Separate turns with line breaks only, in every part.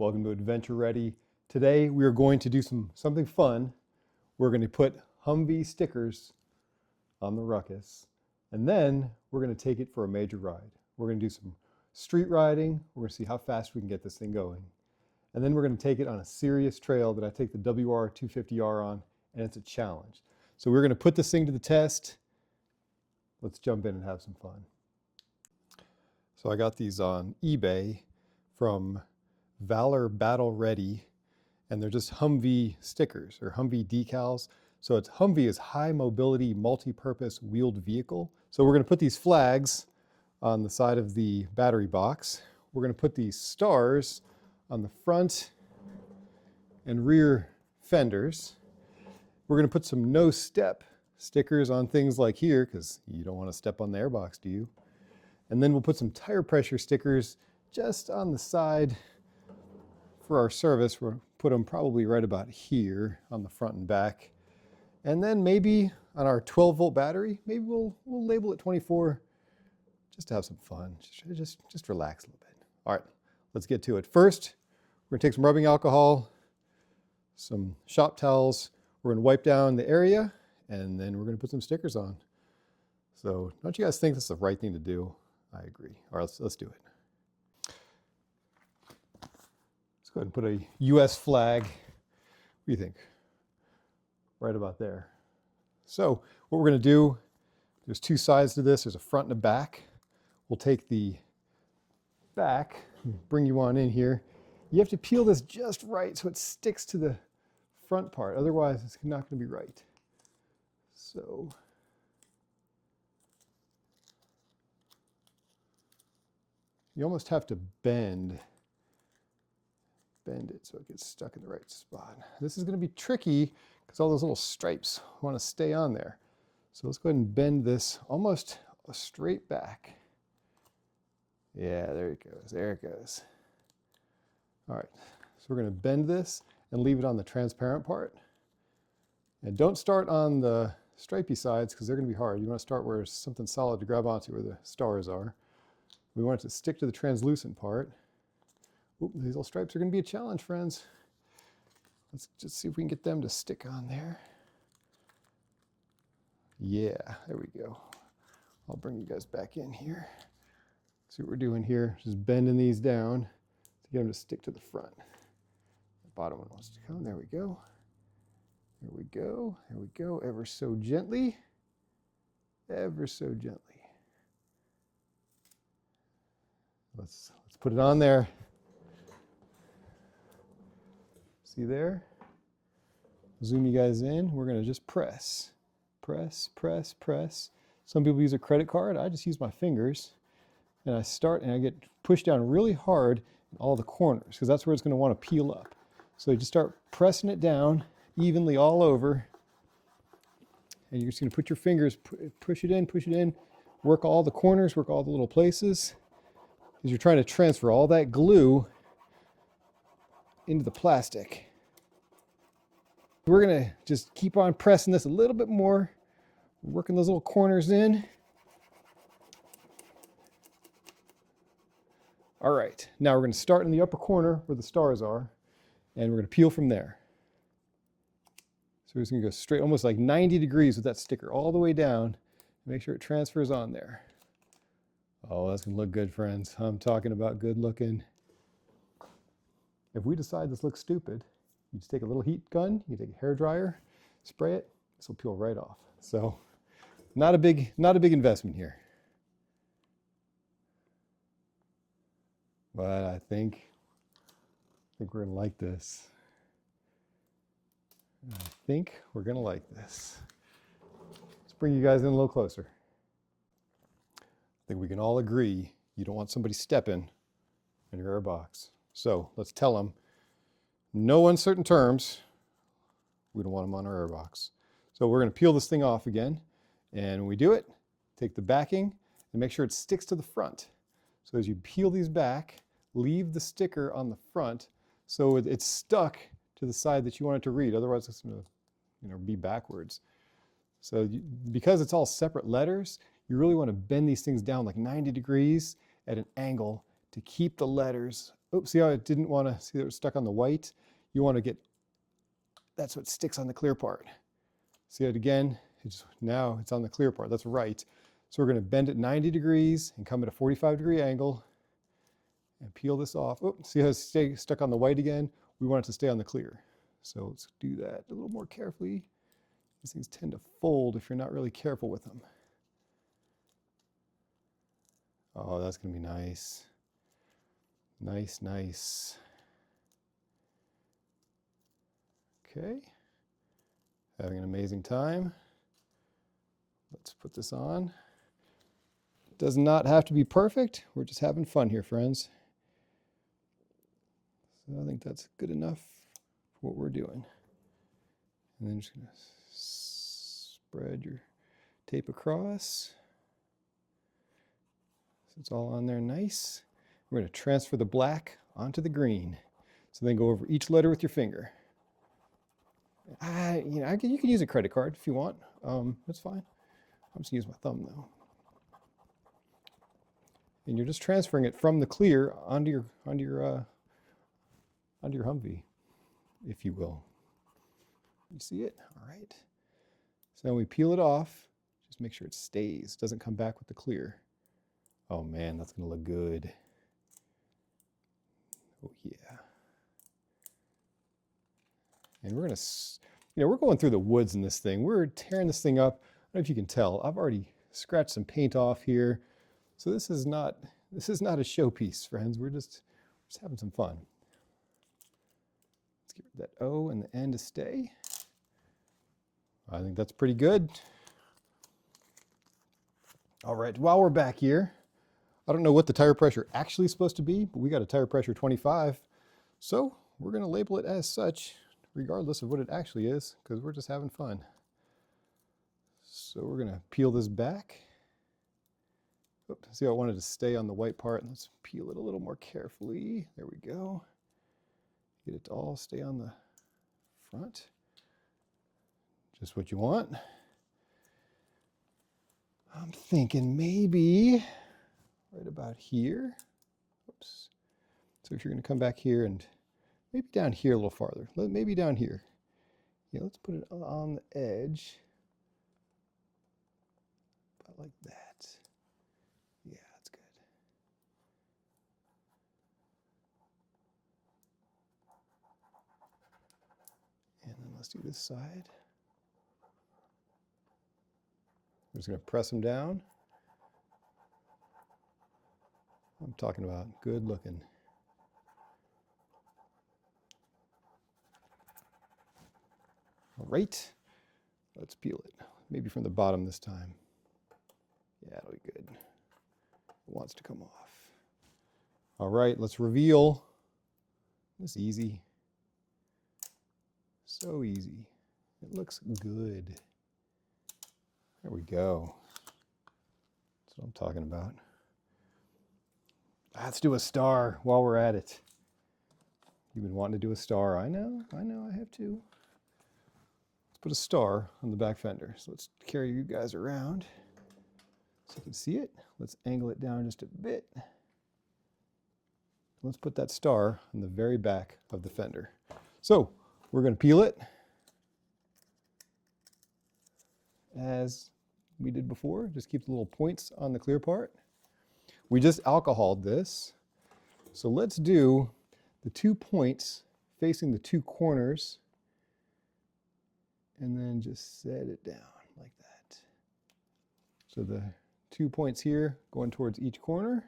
Welcome to AdventureReady. Today we are going to do something fun. We're going to put Humvee stickers on the Ruckus, and then we're going to take it for a major ride. We're going to do some street riding. We're going to see how fast we can get this thing going. And then we're going to take it on a serious trail that I take the WR250R on, and it's a challenge. So we're going to put this thing to the test. Let's jump in and have some fun. So I got these on eBay from Valor Battle Ready, and they're just Humvee stickers or Humvee decals. So it's Humvee is high mobility multi-purpose wheeled vehicle. So we're going to put these flags on the side of the battery box. We're going to put these stars on the front and rear fenders. We're going to put some no step stickers on things like here, because you don't want to step on the airbox, do you? And then we'll put some tire pressure stickers just on the side for our service. We'll put them probably right about here on the front and back. And then maybe on our 12-volt battery, maybe we'll label it 24 just to have some fun. Just relax a little bit. All right, let's get to it. First, we're going to take some rubbing alcohol, some shop towels. We're going to wipe down the area, and then we're going to put some stickers on. So don't you guys think this is the right thing to do? I agree. All right, let's do it. Let's go ahead and put a U.S. flag. What do you think? Right about there. So what we're going to do, there's two sides to this. There's a front and a back. We'll take the back, bring you on in here. You have to peel this just right so it sticks to the front part. Otherwise, it's not going to be right. So you almost have to bend it so it gets stuck in the right spot. This is going to be tricky because all those little stripes want to stay on there. So let's go ahead and bend this almost a straight back. Yeah, there it goes. There it goes. All right, so we're going to bend this and leave it on the transparent part. And don't start on the stripey sides because they're going to be hard. You want to start where there's something solid to grab onto, where the stars are. We want it to stick to the translucent part. Oop, these little stripes are going to be a challenge, friends. Let's just see if we can get them to stick on there. Yeah, there we go. I'll bring you guys back in here. See what we're doing here. Just bending these down to get them to stick to the front. The bottom one wants to come. There we go. There we go. There we go. Ever so gently. Ever so gently. Let's put it on there. See there? Zoom you guys in. We're going to just press. Press, press, press. Some people use a credit card. I just use my fingers. And I start and I get pushed down really hard in all the corners because that's where it's going to want to peel up. So you just start pressing it down evenly all over. And you're just going to put your fingers, push it in, work all the corners, work all the little places. Because you're trying to transfer all that glue into the plastic. We're going to just keep on pressing this a little bit more, working those little corners in. All right, now we're going to start in the upper corner where the stars are, and we're going to peel from there. So we're just going to go straight, almost like 90 degrees with that sticker all the way down. Make sure it transfers on there. Oh, that's going to look good, friends. I'm talking about good looking. If we decide this looks stupid, you just take a little heat gun, you take a hairdryer, spray it, this will peel right off. So not a big investment here. But I think we're going to like this. I think we're going to like this. Let's bring you guys in a little closer. I think we can all agree you don't want somebody stepping in your airbox. So let's tell them, no uncertain terms, we don't want them on our airbox. So we're going to peel this thing off again. And when we do it, take the backing and make sure it sticks to the front. So as you peel these back, leave the sticker on the front so it's stuck to the side that you want it to read. Otherwise, it's going to be backwards. So because it's all separate letters, you really want to bend these things down like 90 degrees at an angle to keep the letters Oops, see how it didn't want to, see that it was stuck on the white? You want to get, that's what sticks on the clear part. See it again? Now it's on the clear part, that's right. So we're going to bend it 90 degrees and come at a 45-degree angle and peel this off. Oh, see how it's stuck on the white again? We want it to stay on the clear. So let's do that a little more carefully. These things tend to fold if you're not really careful with them. Oh, that's going to be nice. Nice, nice. Okay. Having an amazing time. Let's put this on. It does not have to be perfect. We're just having fun here, friends. So I think that's good enough for what we're doing. And then just going to spread your tape across. So it's all on there nice. We're going to transfer the black onto the green. So then go over each letter with your finger. You can use a credit card if you want. That's fine. I'm just going to use my thumb though. And you're just transferring it from the clear onto your Humvee, if you will. You see it? All right. So then we peel it off. Just make sure it stays. Doesn't come back with the clear. Oh man, that's going to look good. Oh yeah. And we're going to, we're going through the woods in this thing. We're tearing this thing up. I don't know if you can tell. I've already scratched some paint off here. So this is not a showpiece, friends. We're just having some fun. Let's get that O and the N to stay. I think that's pretty good. All right, while we're back here, I don't know what the tire pressure actually is supposed to be, but we got a tire pressure 25. So we're going to label it as such, regardless of what it actually is, because we're just having fun. So we're going to peel this back. Oops, see, I wanted to stay on the white part. Let's peel it a little more carefully. There we go. Get it to all stay on the front. Just what you want. I'm thinking maybe right about here. Oops. So if you're going to come back here and maybe down here a little farther. Maybe down here. Yeah, let's put it on the edge. About like that. Yeah, that's good. And then let's do this side. I'm just going to press them down. I'm talking about good looking. All right, let's peel it. Maybe from the bottom this time. Yeah, it'll be good. It wants to come off. All right, let's reveal. This is easy. So easy. It looks good. There we go. That's what I'm talking about. Let's do a star while we're at it. You've been wanting to do a star. I know, I have too. Let's put a star on the back fender. So let's carry you guys around so you can see it. Let's angle it down just a bit. Let's put that star on the very back of the fender. So we're going to peel it as we did before. Just keep the little points on the clear part. We just alcoholed this. So let's do the 2 points facing the 2 corners and then just set it down like that. So the 2 points here going towards each corner.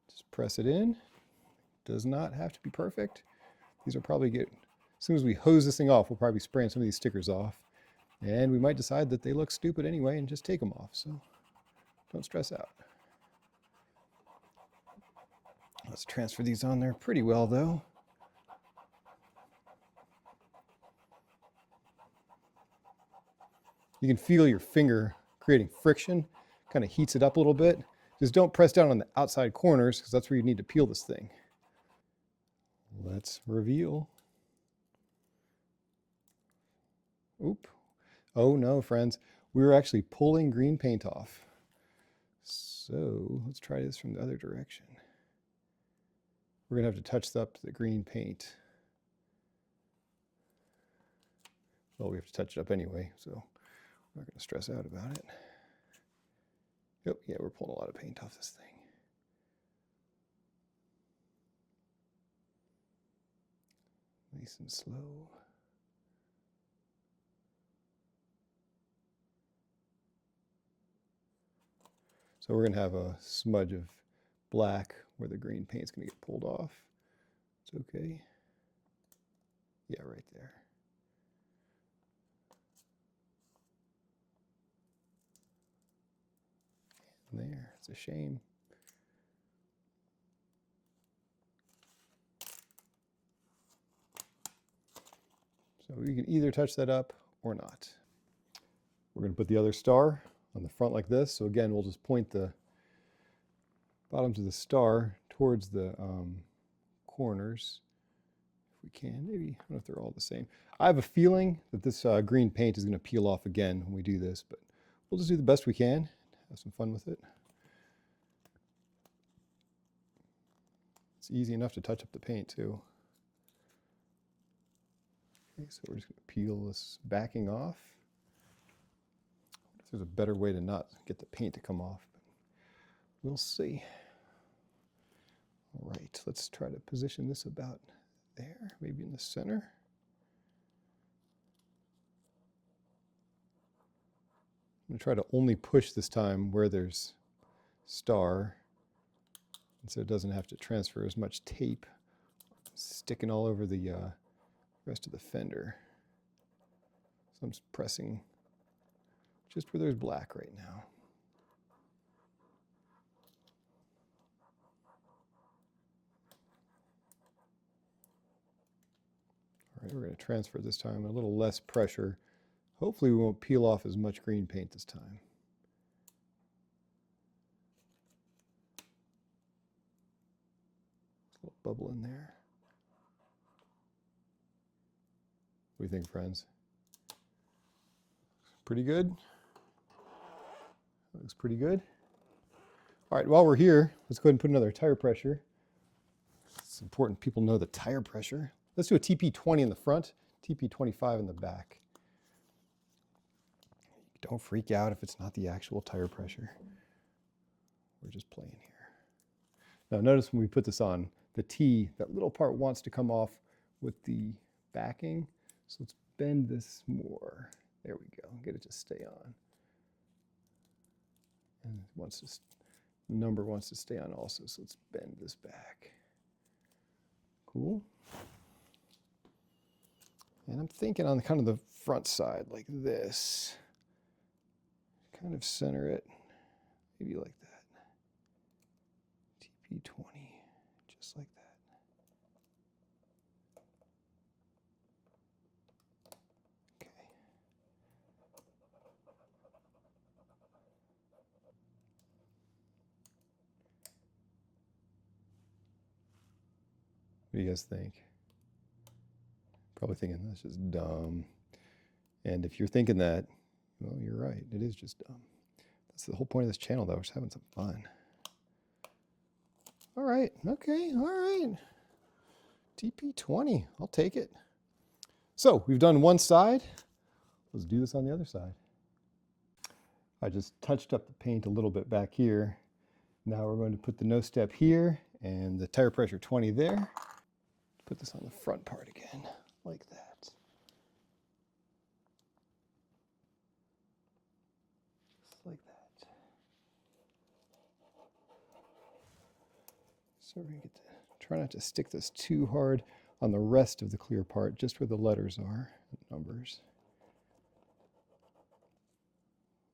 Just press it in. Does not have to be perfect. These will probably get, as soon as we hose this thing off, we'll probably be spraying some of these stickers off. And we might decide that they look stupid anyway and just take them off. So don't stress out. Let's transfer these on there pretty well though. You can feel your finger creating friction, kind of heats it up a little bit. Just don't press down on the outside corners because that's where you need to peel this thing. Let's reveal. Oop. Oh no, friends. We were actually pulling green paint off. So let's try this from the other direction. we're going to have to touch up the green paint. Well, we have to touch it up anyway, so we're not going to stress out about it. Yep, yeah, we're pulling a lot of paint off this thing. Nice and slow. So we're going to have a smudge of black where the green paint's going to get pulled off. It's okay. Yeah, right there. And there, it's a shame. So we can either touch that up or not. We're going to put the other star on the front like this. So again, we'll just point the bottoms of the star towards the corners. If we can, maybe, I don't know if they're all the same. I have a feeling that this green paint is going to peel off again when we do this, but we'll just do the best we can, have some fun with it. It's easy enough to touch up the paint too. Okay, so we're just going to peel this backing off. There's a better way to not get the paint to come off, but we'll see. All right, let's try to position this about there, maybe in the center. I'm going to try to only push this time where there's star, and so it doesn't have to transfer as much tape sticking all over the rest of the fender. So I'm just pressing just where there's black right now. All right, we're going to transfer this time, a little less pressure. Hopefully we won't peel off as much green paint this time. A little bubble in there. What do you think, friends? Pretty good? Looks pretty good. All right, while we're here, let's go ahead and put another tire pressure. It's important people know the tire pressure. Let's do a TP20 in the front, TP25 in the back. Don't freak out if it's not the actual tire pressure. We're just playing here. Now notice when we put this on, the T, that little part wants to come off with the backing. So let's bend this more. There we go, get it to stay on. And once this number wants to stay on also, so let's bend this back. Cool. And I'm thinking on kind of the front side like this. Kind of center it, maybe like that. TP20, just like that. Okay. What do you guys think? Probably thinking that's just dumb. And if you're thinking that, well, you're right. It is just dumb. That's the whole point of this channel, though. We're just having some fun. All right. Okay. All right. TP20. I'll take it. So we've done one side. Let's do this on the other side. I just touched up the paint a little bit back here. Now we're going to put the no step here and the tire pressure 20 there. Put this on the front part again, like that. Like that. So we're going to try not to stick this too hard on the rest of the clear part, just where the letters are, and numbers.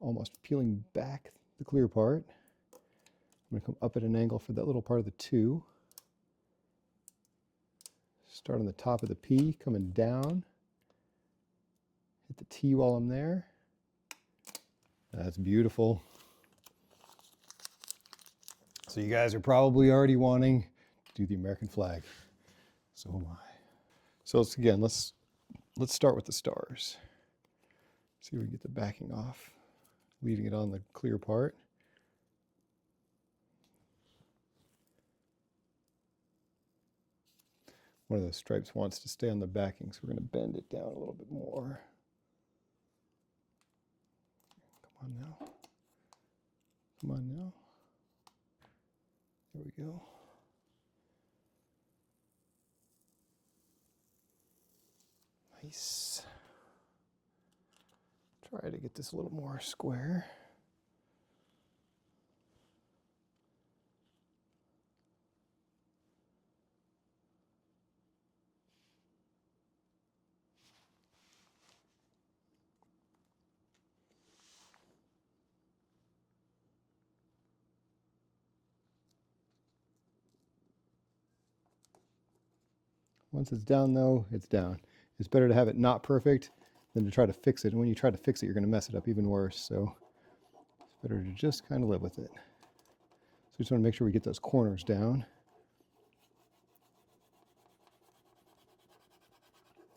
Almost peeling back the clear part. I'm going to come up at an angle for that little part of the 2. Start on the top of the P, coming down. Hit the T while I'm there. That's beautiful. So you guys are probably already wanting to do the American flag. So am I. So let's start with the stars. See if we can get the backing off, leaving it on the clear part. one of those stripes wants to stay on the backing, so we're going to bend it down a little bit more. Come on now. Come on now. There we go. Nice. Try to get this a little more square. Once it's down though, it's down. It's better to have it not perfect than to try to fix it. And when you try to fix it, you're going to mess it up even worse. So it's better to just kind of live with it. So we just want to make sure we get those corners down.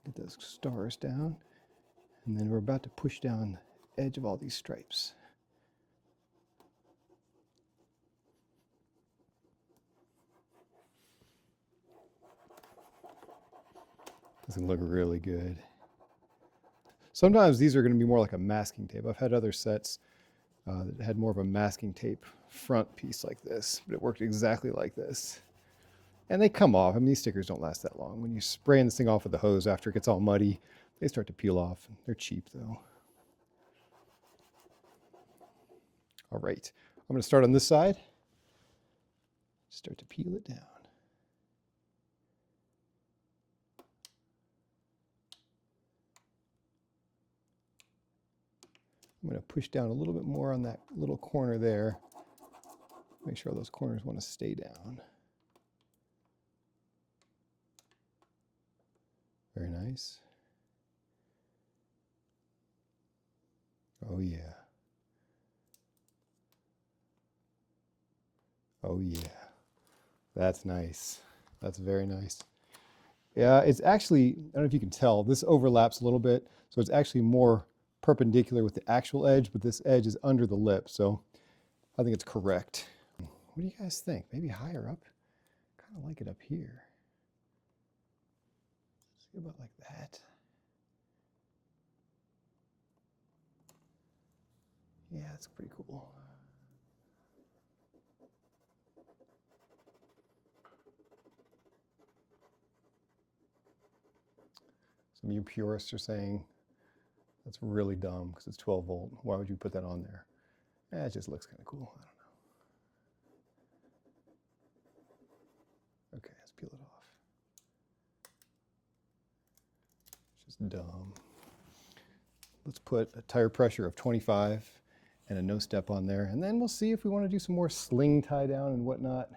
Get those stars down. And then we're about to push down the edge of all these stripes. Doesn't look really good. Sometimes these are going to be more like a masking tape. I've had other sets that had more of a masking tape front piece like this, but it worked exactly like this. And they come off. I mean, these stickers don't last that long. When you're spraying this thing off with the hose after it gets all muddy, they start to peel off. They're cheap though. All right, I'm going to start on this side. Start to peel it down. I'm going to push down a little bit more on that little corner there. Make sure those corners want to stay down. Very nice. Oh yeah. Oh yeah. That's nice. That's very nice. Yeah, it's actually, I don't know if you can tell, this overlaps a little bit. So it's actually more perpendicular with the actual edge, but this edge is under the lip. So I think it's correct. What do you guys think? Maybe higher up? Kind of like it up here. See about like that. Yeah, that's pretty cool. Some of you purists are saying that's really dumb because it's 12 volt. Why would you put that on there? It just looks kind of cool. I don't know. Okay, let's peel it off. It's just dumb. Let's put a tire pressure of 25 and a no step on there, and then we'll see if we want to do some more sling tie down and whatnot.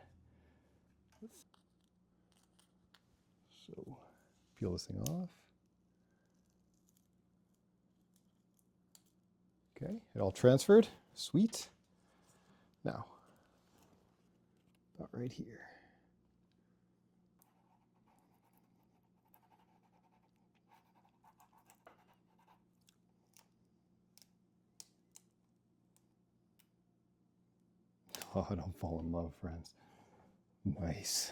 So peel this thing off. Okay, it all transferred. Sweet. Now, about right here. Oh, don't fall in love, friends. Nice.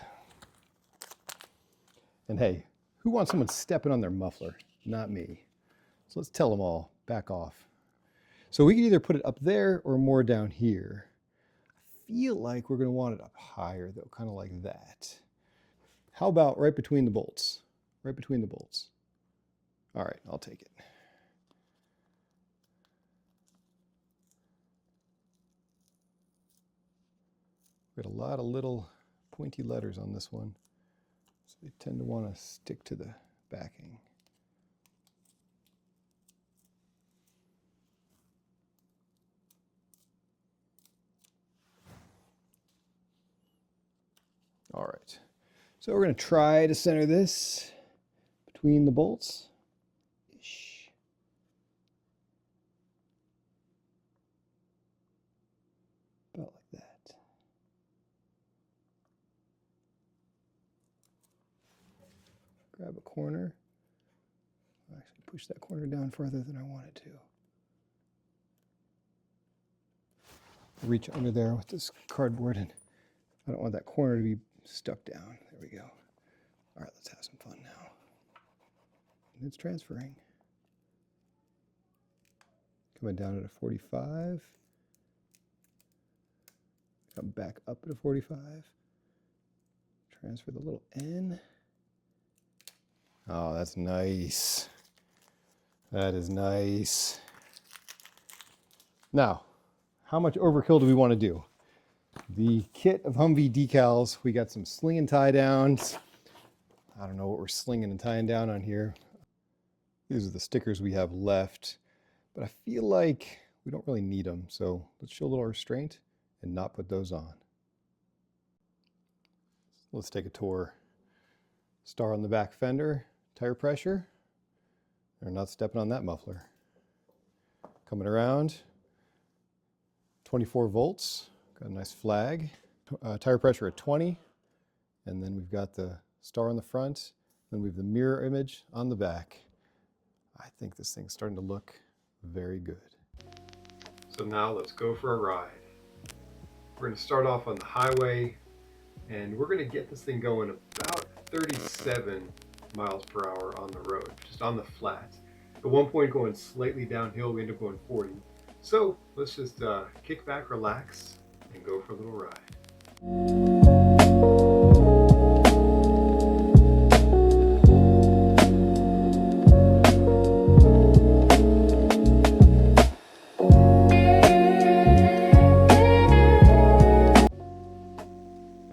And hey, who wants someone stepping on their muffler? Not me. So let's tell them all, back off. So we can either put it up there or more down here. I feel like we're going to want it up higher though, kind of like that. How about right between the bolts? Right between the bolts. All right, I'll take it. We got a lot of little pointy letters on this one, so they tend to want to stick to the backing. All right, so we're going to try to center this between the bolts. Ish. About like that. Grab a corner. I'll actually push that corner down further than I wanted to. Reach under there with this cardboard, and I don't want that corner to be stuck down. There we go. All right, let's have some fun now. It's transferring. Coming down at a 45. Come back up at a 45. Transfer the little N. Oh, that's nice. That is nice. Now, how much overkill do we want to do? The kit of Humvee decals, we got some sling and tie downs. I don't know what we're slinging and tying down on here. These are the stickers we have left, but I feel like we don't really need them. So let's show a little restraint and not put those on. Let's take a tour. Star on the back fender, tire pressure. They're not stepping on that muffler. Coming around, 24 volts, got a nice flag. Tire pressure at 20, and then we've got the star on the front, then we have the mirror image on the back. I think this thing's starting to look very good. So now let's go for a ride. We're going to start off on the highway, and we're going to get this thing going about 37 miles per hour on the road, just on the flat. At one point going slightly downhill, we end up going 40. So let's just kick back, relax, and go for a little ride.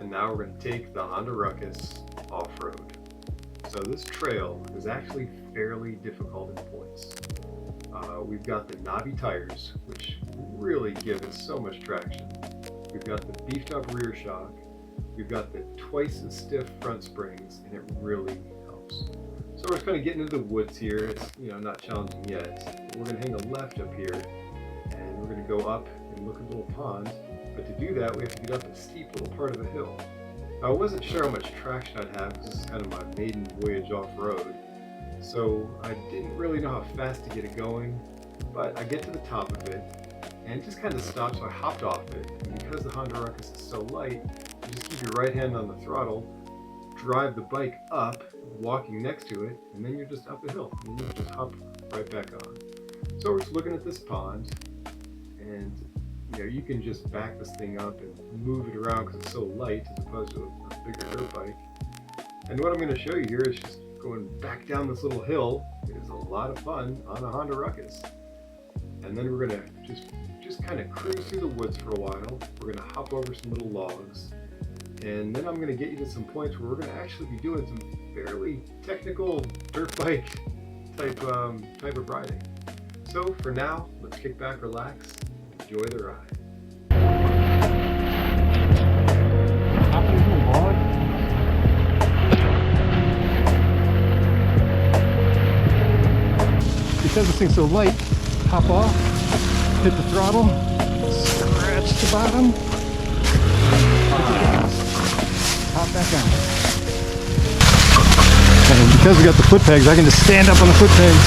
And now we're going to take the Honda Ruckus off-road. So this trail is actually fairly difficult in points. We've got the knobby tires, which really give it so much traction. We've got the beefed up rear shock. We've got the twice as stiff front springs, and it really helps. So we're just kind of getting into the woods here. It's not challenging yet. But we're going to hang a left up here, and we're going to go up and look at a little pond. But to do that, we have to get up a steep little part of the hill. Now, I wasn't sure how much traction I'd have because this is kind of my maiden voyage off-road. So I didn't really know how fast to get it going, but I get to the top of it and it just kind of stopped, so I hopped off it. And because the Honda Ruckus is so light, you just keep your right hand on the throttle, drive the bike up, walking next to it, and then you're just up a hill, and you just hop right back on. So we're just looking at this pond, and you can just back this thing up and move it around because it's so light as opposed to a bigger dirt bike. And what I'm going to show you here is just going back down this little hill. It is a lot of fun on a Honda Ruckus. And then we're going to just kind of cruise through the woods for a while. We're going to hop over some little logs. And then I'm going to get you to some points where we're going to actually be doing some fairly technical dirt bike type of riding. So for now, let's kick back, relax, and enjoy the ride. Because this thing's so light, hop off, hit the throttle, scratch the bottom, hit the gas, hop back on. And because we got the foot pegs, I can just stand up on the foot pegs.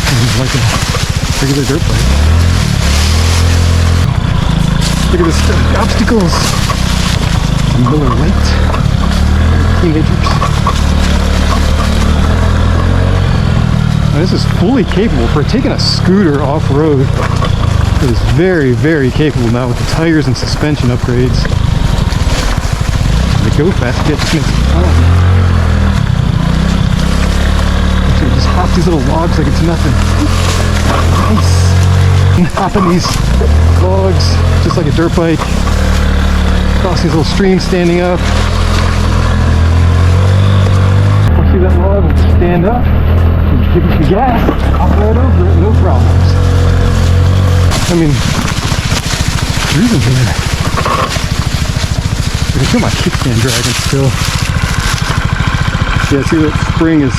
It's like a regular dirt bike. Look at this stuff, obstacles. Miller Lite. Teenagers. Now, this is fully capable for taking a scooter off-road. It is very, very capable now with the tires and suspension upgrades. The go fast kit just makes it fun. So just hop these little logs like it's nothing. Nice. And hopping these logs just like a dirt bike. Cross these little streams standing up. Push through that log and stand up. Give it the gas, hop right over it, no problems. I mean, cruising here. I can feel my kickstand dragging still. Yeah, see that spring is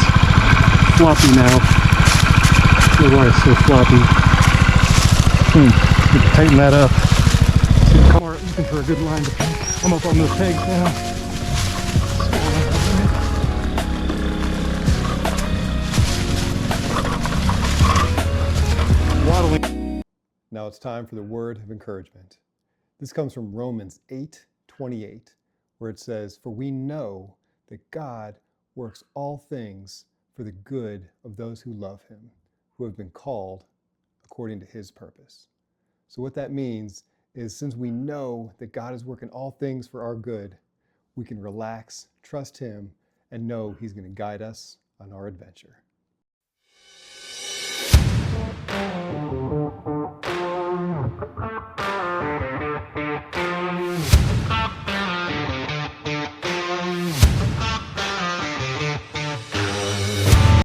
floppy now. I don't know why it's so floppy. Need to tighten that up. See the car looking for a good line to pick. I'm up on those pegs now. Now it's time for the word of encouragement. This comes from Romans 8:28, where it says, "For we know that God works all things for the good of those who love him, who have been called according to his purpose. So what that means is, since we know that God is working all things for our good, we can relax, trust him, and know he's going to guide us on our adventure.